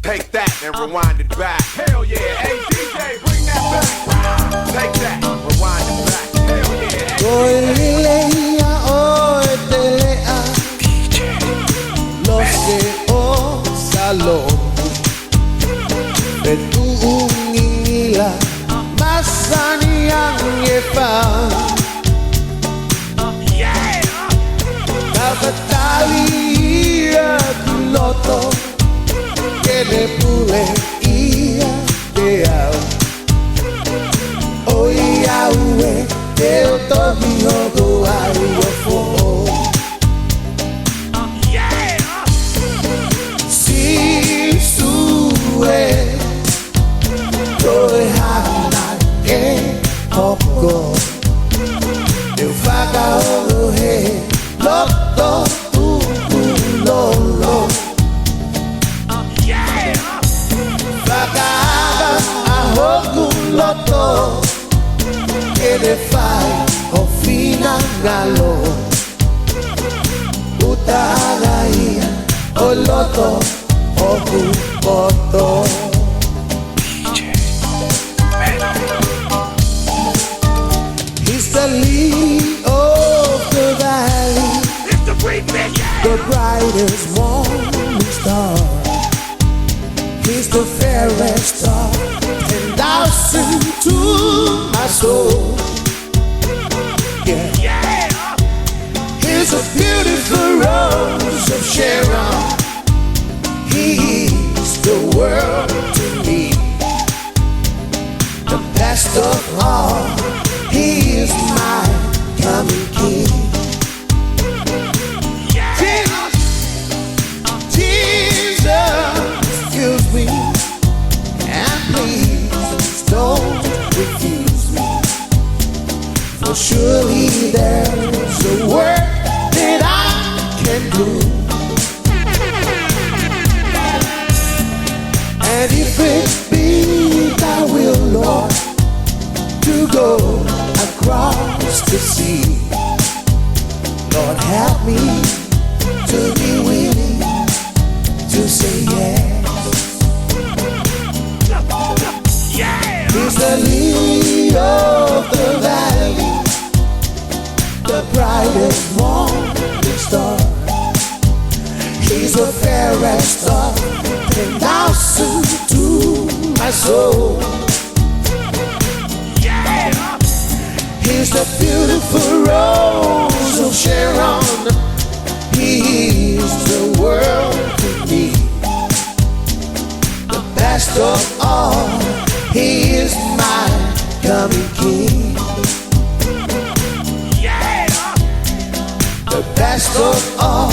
Take that and rewind it back. Hell yeah, hey DJ, bring that back. Take that, rewind it back. Hell yeah. Goilea oetelea Loseo salom Betuungila Masani ang epang Kakatali kuloto Kene pule ia deal Oia ue Deo tomi ogo ario fo Si sue Toi hana ke hoko Eu faga olo he Loto tuku lolo Faga ahoku loto Che ne fai o fino a gallo Utagaia o loto o cupoto He's the lily of the valley It's the great man, yeah. The brightest morning star He's the fairest star And I'll sing to my soul Yeah. He's a beautiful rose of Sharon He's the world to me The best of all He is my coming king Excuse me, and please don't refuse me. For surely there's a work that I can do. And if it be thy will, Lord, to go across the sea, Lord, help me to be willing to say yes. He's the lily of the valley, the brightest morning star. He's the fairest star, and I'll sing to my soul. He's the beautiful rose of Sharon. He's the world to me. The best of all, he is my coming king. The best of all,